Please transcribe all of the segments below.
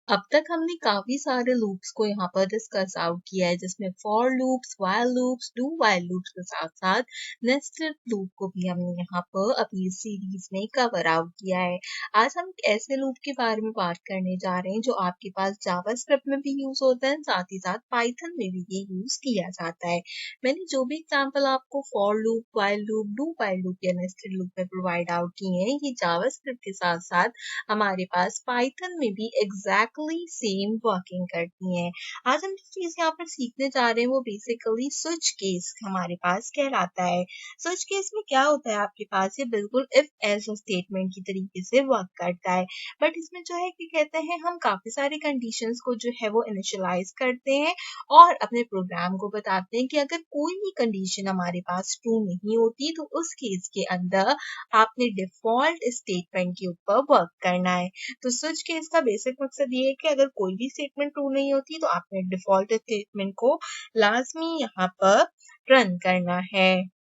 अब तक हमने काफी सारे लूप्स को यहाँ पर डिस्कस आउट किया है, जिसमें for loops, while loops, do while loops के साथ साथ नेस्टेड लूप को भी हमने यहाँ पर अपनी सीरीज में कवर आउट किया है। आज हम एक ऐसे लूप के बारे में बात करने जा रहे हैं जो आपके पास जावास्क्रिप्ट में भी यूज होता है, साथ ही साथ पाइथन में भी ये यूज किया जाता है। मैंने जो भी एग्जाम्पल आपको for loop, while loop, do while loop या नेस्टेड लूप में प्रोवाइड आउट किए हैं, ये जावास्क्रिप्ट के साथ साथ हमारे पास पाइथन में भी एग्जैक्टली सेम वर्किंग करती हैं। आज हम जिस चीज यहाँ पर सीखने जा रहे हैं वो बेसिकली स्विच केस हमारे पास कहलाता है। स्विच केस में क्या होता है, आपके पास ये बिल्कुल इफ एल्स स्टेटमेंट की तरीके से वर्क करता है, बट इसमें जो है कि कहते हैं हम काफी सारी कंडीशंस को जो है वो इनिशियलाइज करते हैं और अपने प्रोग्राम को बताते हैं कि अगर कोई भी कंडीशन हमारे पास ट्रू नहीं होती तो उस केस के अंदर आपने डिफॉल्ट स्टेटमेंट के ऊपर वर्क करना है। तो स्विच केस का बेसिक मकसद ये है कि अगर कोई भी स्टेटमेंट ट्रू नहीं होती तो आपने डिफॉल्ट स्टेटमेंट को लाजमी यहाँ पर रन करना है।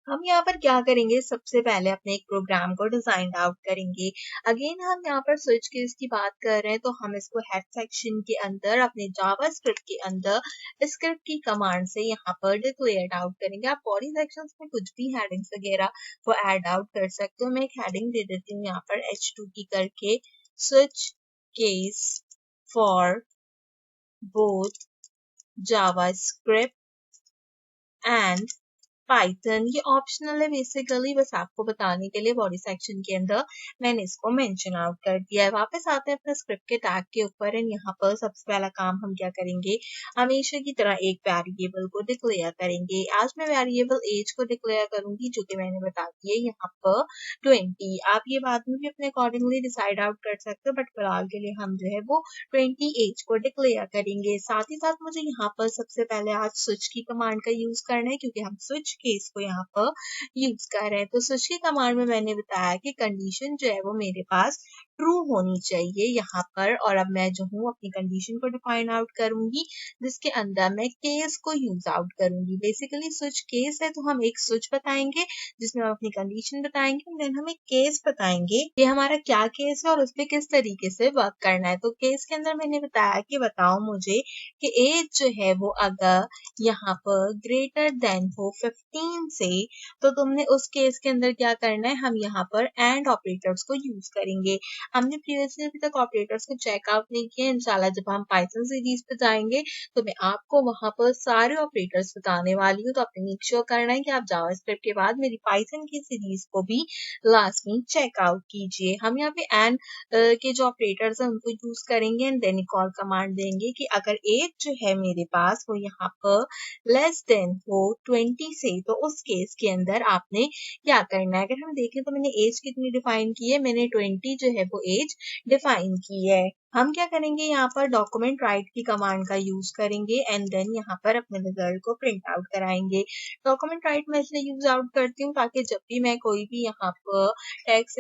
हम यहाँ पर क्या करेंगे, सबसे पहले अपने एक प्रोग्राम को डिजाइन आउट करेंगे। अगेन हम यहाँ पर स्विच केस की बात कर रहे हैं तो हम इसको हेड सेक्शन के अंदर अपने जावास्क्रिप्ट के अंदर स्क्रिप्ट की कमांड से यहाँ पर डिक्लेयर आउट करेंगे। आप बॉडी सेक्शंस में कुछ भी हेडिंग्स वगैरह वो ऐड आउट कर सकते हो। मैं एक हेडिंग दे देती हूँ यहाँ पर H2 की करके, switch case for both JavaScript and Python. ये ऑप्शनल है बेसिकली, बस आपको बताने के लिए बॉडी सेक्शन के अंदर मैंने इसको मेंशन आउट कर दिया है। वापस आते हैं अपने स्क्रिप्ट के टैग के ऊपर एंड यहाँ पर सबसे पहला काम हम क्या करेंगे, हमेशा की तरह एक वेरिएबल को डिक्लेयर करेंगे। आज मैं वेरिएबल एज को डिक्लेयर करूंगी जो कि मैंने बता दी है यहाँ पर 20। आप ये बाद में भी अपने अकॉर्डिंगली डिसाइड आउट कर सकते हो, बट फिलहाल के लिए हम जो है वो 20 एज को डिक्लेयर करेंगे। साथ ही साथ मुझे यहाँ पर सबसे पहले आज स्विच की कमांड का यूज करना है क्योंकि हम स्विच केस को यहाँ पर यूज कर रहे हैं। तो स्विच की कमांड में मैंने बताया कि कंडीशन जो है वो मेरे पास ट्रू होनी चाहिए यहाँ पर, और अब मैं जो हूँ अपनी कंडीशन को डिफाइन आउट करूंगी जिसके अंदर मैं केस को यूज आउट करूंगी। बेसिकली स्विच केस है तो हम एक स्विच बताएंगे जिसमें हम अपनी कंडीशन बताएंगे, देन हम एक केस बताएंगे कि हमारा क्या केस है और उस पर किस तरीके से वर्क करना है। तो केस के अंदर मैंने बताया कि बताओ मुझे कि एज जो है वो अगर यहाँ पर ग्रेटर देन हो 15 से, तो तुमने उस केस के अंदर क्या करना है, हम यहाँ पर एंड ऑपरेटर्स को यूज करेंगे। हमने प्रीवियसली अभी तक ऑपरेटर्स को चेकआउट नहीं किया, इंशाल्लाह जब हम पाइथन सीरीज पे जाएंगे तो मैं आपको वहां पर सारे ऑपरेटर्स बताने वाली हूँ। तो आपने मेक श्योर करना है कि आप जावास्क्रिप्ट के बाद मेरी पाइथन की सीरीज को भी लास्ट में चेकआउट कीजिए। हम यहाँ पे एंड के जो ऑपरेटर्स हैं उनको यूज करेंगे एंड देन एक और कमांड देंगे कि अगर एज जो है मेरे पास वो यहाँ पर लेस देन हो 20 से, तो उस केस के अंदर आपने क्या करना है। अगर हम देखें तो मैंने एज कितनी डिफाइन की है, मैंने 20 जो है वो एज डिफाइन की है। हम क्या करेंगे, यहाँ पर डॉक्यूमेंट राइट की कमांड का यूज करेंगे एंड देन यहाँ पर अपने रिजल्ट को प्रिंट आउट कराएंगे। डॉक्यूमेंट राइट मैं इसलिए यूज आउट करती हूँ ताकि जब भी मैं कोई भी यहाँ पर टेक्स्ट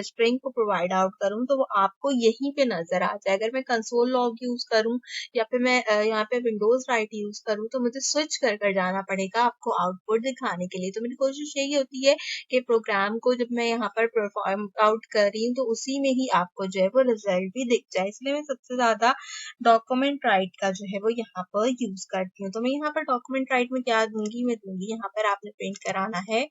स्ट्रिंग को प्रोवाइड आउट करूँ तो वो आपको यहीं पे नजर आ जाए। अगर मैं कंसोल लॉग यूज करूँ या फिर मैं यहाँ पे विंडोज राइट यूज करूँ तो मुझे स्विच कर कर जाना पड़ेगा आपको आउटपुट दिखाने के लिए। तो मेरी कोशिश यही होती है कि प्रोग्राम को जब मैं यहाँ पर परफॉर्म आउट कर रही हूँ तो उसी में ही आपको जो है वो रिजल्ट भी दिख जाए, इसलिए मैं सबसे ज्यादा डॉक्यूमेंट राइट का जो है वो यहाँ पर यूज करती हूँ। तो मैं यहाँ पर डॉक्यूमेंट राइट में क्या दूंगी, मैं दूंगी यहाँ पर आपने प्रिंट कराना है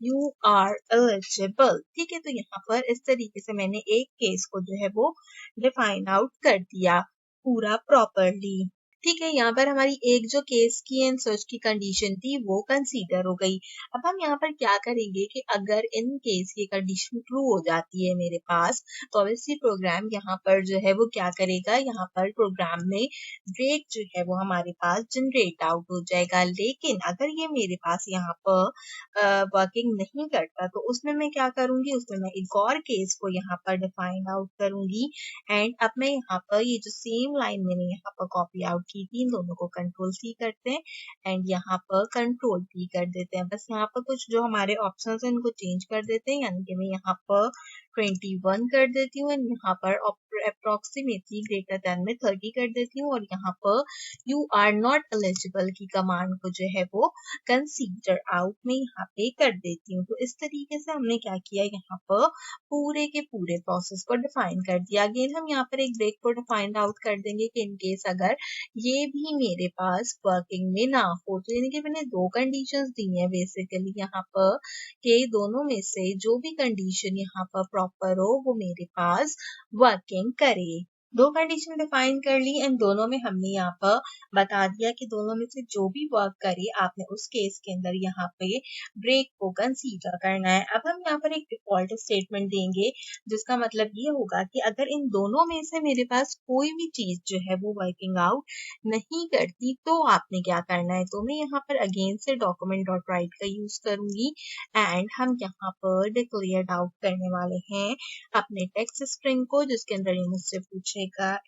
यू आर एलिजिबल। ठीक है, तो यहाँ पर इस तरीके से मैंने एक केस को जो है वो डिफाइन आउट कर दिया पूरा प्रॉपरली। ठीक है, यहाँ पर हमारी एक जो केस की एंड सर्च की कंडीशन थी वो कंसीडर हो गई। अब हम यहाँ पर क्या करेंगे कि अगर इन केस ये कंडीशन ट्रू हो जाती है मेरे पास, तो ऑब्वियसली प्रोग्राम यहाँ पर जो है वो क्या करेगा, यहाँ पर प्रोग्राम में ब्रेक जो है वो हमारे पास जनरेट आउट हो जाएगा। लेकिन अगर ये मेरे पास यहाँ पर वर्किंग नहीं करता तो उसमें मैं क्या करूंगी, उसमें मैं एक और केस को यहाँ पर डिफाइन आउट करूंगी एंड अब मैं यहाँ पर ये जो सेम लाइन मैंने यहाँ पर कॉपी आउट की थी, इन दोनों को कंट्रोल C करते हैं एंड यहाँ पर कंट्रोल P कर देते हैं। बस यहाँ पर कुछ जो हमारे ऑप्शंस हैं उनको चेंज कर देते हैं, यानी कि मैं यहाँ पर 21 कर देती हूँ एंड यहाँ पर अप्रोक्सीमेटली ग्रेटर देन में 30 कर देती हूँ और यहाँ पर यू आर नॉट एलिजिबल की कमांड को जो है वो कंसीडर आउट में यहाँ पे कर देती हूँ। तो इस तरीके से हमने क्या किया, यहाँ पर पूरे के पूरे प्रोसेस को डिफाइन कर दिया। अगेन हम यहाँ पर एक ब्रेक को डिफाइंड आउट कर देंगे कि इन केस अगर ये भी मेरे पास वर्किंग में ना हो, तो यानी कि मैंने दो कंडीशंस दी हैं बेसिकली यहाँ पर कि दोनों में से जो भी कंडीशन यहाँ पर प्रॉपर हो वो मेरे पास वर्किंग करे। दो कंडीशन डिफाइन कर ली एंड दोनों में हमने यहाँ पर बता दिया कि दोनों में से जो भी वर्क करे आपने उस केस के अंदर यहाँ पे ब्रेक को कंसीडर करना है। अब हम यहाँ पर एक डिफॉल्ट स्टेटमेंट देंगे जिसका मतलब ये होगा कि अगर इन दोनों में से मेरे पास कोई भी चीज जो है वो वर्किंग आउट नहीं करती तो आपने क्या करना है। तो मैं यहाँ पर अगेन से डॉक्यूमेंट डॉट राइट का यूज करूंगी एंड हम यहाँ पर डिक्लेयर आउट करने वाले हैं अपने टेक्स्ट स्ट्रिंग को, जिसके अंदर ये मुझसे पूछेगा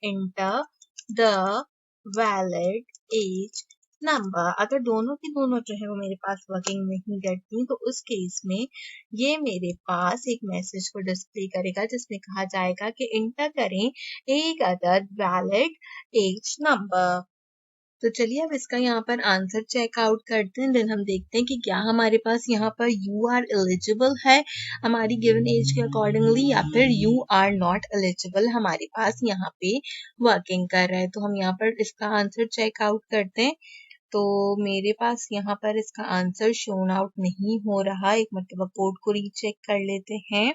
enter the valid age number. अगर दोनों की दोनों जो है वो मेरे पास वर्किंग नहीं करती तो उस केस में ये मेरे पास एक मैसेज को डिस्प्ले करेगा जिसमें कहा जाएगा कि इंटर करें एक अदर वैलिड एज नंबर। तो चलिए अब इसका यहाँ पर आंसर चेकआउट करते हैं, देन हम देखते हैं कि क्या हमारे पास यहाँ पर यू आर एलिजिबल है हमारी गिवन एज के अकॉर्डिंगली या फिर यू आर नॉट एलिजिबल हमारे पास यहाँ पे वर्किंग कर रहा है। तो हम यहाँ पर इसका आंसर चेकआउट करते हैं। तो मेरे पास यहाँ पर इसका आंसर शोन आउट नहीं हो रहा, एक मतलब कोड को रीचेक कर लेते हैं।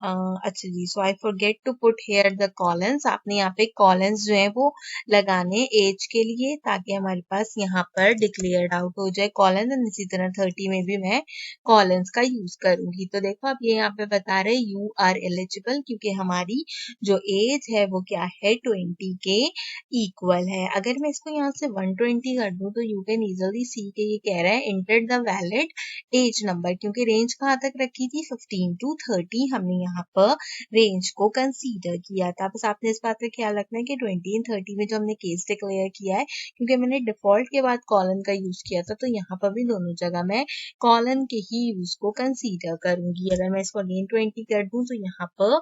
अच्छा जी, so I forget to put here the colons. आपने यहाँ पे कॉलन्स जो है वो लगाने एज के लिए ताकि हमारे पास यहाँ पर डिक्लेयर्ड आउट हो जाए कॉलन्स एंड इसी तरह 30 में भी मैं कॉलन्स का यूज करूंगी। तो देखो आप ये यहाँ पे बता रहे यू आर एलिजिबल क्योंकि हमारी जो एज है वो क्या है 20 के इक्वल है। अगर मैं इसको यहाँ से 120 कर दूं तो यू कैन इजिली सी के ये कह रहा है enter the valid age number, क्योंकि रेंज कहाँ तक रखी थी 15 to 30, हमने यहाँ पर रेंज को कंसीडर किया था। बस आपने इस बात का ख्याल रखना है कि 20 and 30 में जो हमने केस डिक्लेयर किया है क्योंकि मैंने डिफॉल्ट के बाद कॉलन का यूज किया था तो यहाँ पर भी दोनों जगह मैं कॉलन के ही यूज को कंसीडर करूंगी। अगर मैं इसको अगेन 20 कर दूं तो यहाँ पर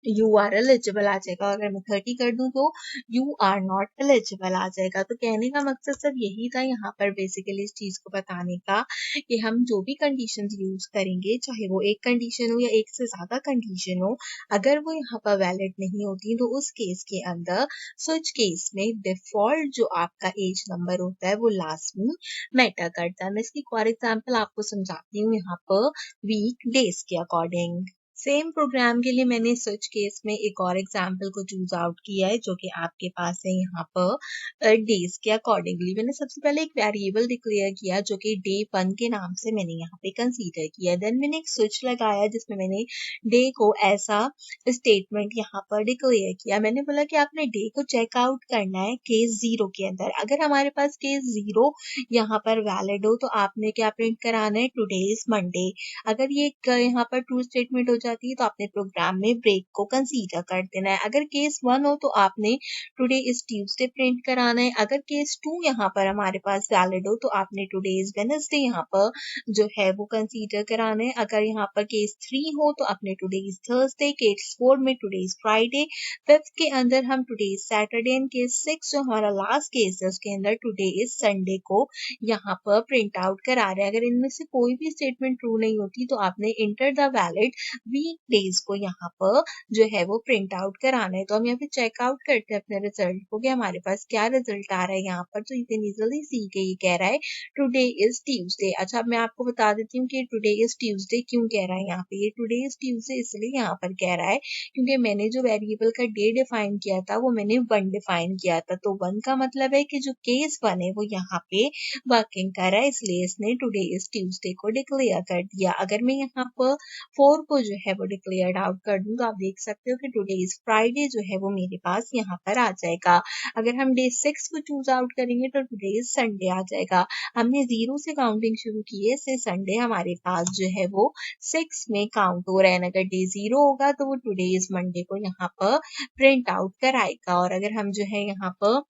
यू आर एलिजिबल आ जाएगा, अगर मैं 30 कर दूं तो यू आर नॉट एलिजिबल आ जाएगा। तो कहने का मकसद सिर्फ यही था यहाँ पर बेसिकली इस चीज को बताने का कि हम जो भी कंडीशंस यूज करेंगे चाहे वो एक कंडीशन हो या एक से ज्यादा कंडीशन हो, अगर वो यहाँ पर वैलिड नहीं होती तो उस केस के अंदर स्विच केस में डिफॉल्ट जो आपका एज नंबर होता है वो लास्ट में मैटर करता है। मैं इसकी फॉर एग्जाम्पल आपको समझाती हूँ यहाँ पर वीक डेज के अकॉर्डिंग। सेम प्रोग्राम के लिए मैंने स्विच केस में एक और एग्जाम्पल को चूज आउट किया है जो कि आपके पास है यहाँ पर डेज के अकॉर्डिंगली। मैंने सबसे पहले एक वेरिएबल डिक्लेयर किया जो कि डे 1 के नाम से मैंने यहाँ पे कंसीडर किया। देन मैंने एक स्विच लगाया जिसमें मैंने डे को ऐसा स्टेटमेंट यहाँ पर डिक्लेयर किया। मैंने बोला कि आपने डे को चेकआउट करना है केस 0 के अंदर। अगर हमारे पास केस 0 यहाँ पर वैलिड हो तो आपने क्या प्रिंट कराना है, टुडे इज मंडे। अगर ये यहाँ पर ट्रू स्टेटमेंट हो जाती है तो आपने प्रोग्राम में ब्रेक को कंसीडर कर देना है। अगर केस 1 हो तो आपने टुडे इज ट्यूसडे प्रिंट कराना है। अगर केस 2 यहाँ पर हमारे पास वैलिड हो तो आपने टुडे इज वेडनेसडे यहाँ पर जो है वो कंसीडर कराना है। अगर यहाँ पर केस 3 हो तो आपने टुडे इज थर्सडे, केस 4 में टुडे इज फ्राइडे, 5th के अंदर हम today is Saturday and case 6 जो हमारा लास्ट केस है उसके अंदर टुडे इज संडे को यहाँ पर प्रिंट आउट करा रहे हैं। अगर इनमें से कोई भी स्टेटमेंट ट्रू नहीं होती तो आपने enter the valid week days को यहाँ पर जो है वो प्रिंट आउट कराना है। तो हम यहाँ पे चेकआउट करते हैं अपने रिजल्ट को कि हमारे पास क्या रिजल्ट आ रहा है यहाँ पर। तो यू कैन इजिली सी के ये कह रहा है टुडे इज ट्यूसडे। अच्छा अब मैं आपको बता देती हूँ कि टुडे इज ट्यूसडे क्यों कह रहा है यहाँ पे। ये टुडे इज ट्यूसडे इसलिए यहाँ पर कह रहा है क्योंकि मैंने जो वेरिएबल का डे डिफाइन किया था वो मैंने 1 डिफाइन किया था। तो 1 का मतलब है कि जो केस 1 है वो यहाँ पे वर्किंग कर रहा है, इसलिए इसने टुडे इज ट्यूसडे को डिक्लेयर कर दिया। अगर मैं यहाँ पर 4 को जो है वो डिक्लेयर आउट कर दूं तो आप देख सकते हो कि टुडे इज फ्राइडे जो है वो मेरे पास यहाँ पर आ जाएगा। अगर हम डे 6 को चूज आउट करेंगे तो टुडे इज संडे आ जाएगा। हमने 0 से काउंटिंग शुरू की है, से संडे हमारे पास जो है वो 6 में काउंट हो रहा है। अगर डे 0 होगा तो वो टुडे इज मंडे को यहाँ पर प्रिंट आउट कराएगा। और अगर हम जो है यहाँ पर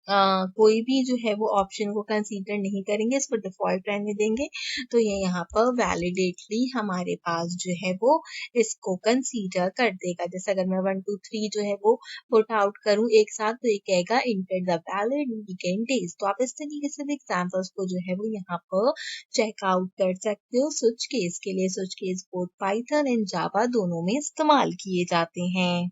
कोई भी जो है वो ऑप्शन को कंसीडर नहीं करेंगे, इसको डिफॉल्ट रहने देंगे, तो ये यहाँ पर वैलिडेटली हमारे पास जो है वो इसको कंसीडर कर देगा। जैसे अगर मैं 1 2 3 जो है वो पुट आउट करूँ एक साथ, तो ये कहेगा inter the valid weekend days. तो आप इस तरीके से भी एग्जाम्पल्स को जो है वो यहाँ पर चेकआउट कर सकते हो। स्विच केस के लिए switch case both Python and Java दोनों में इस्तेमाल किए जाते हैं।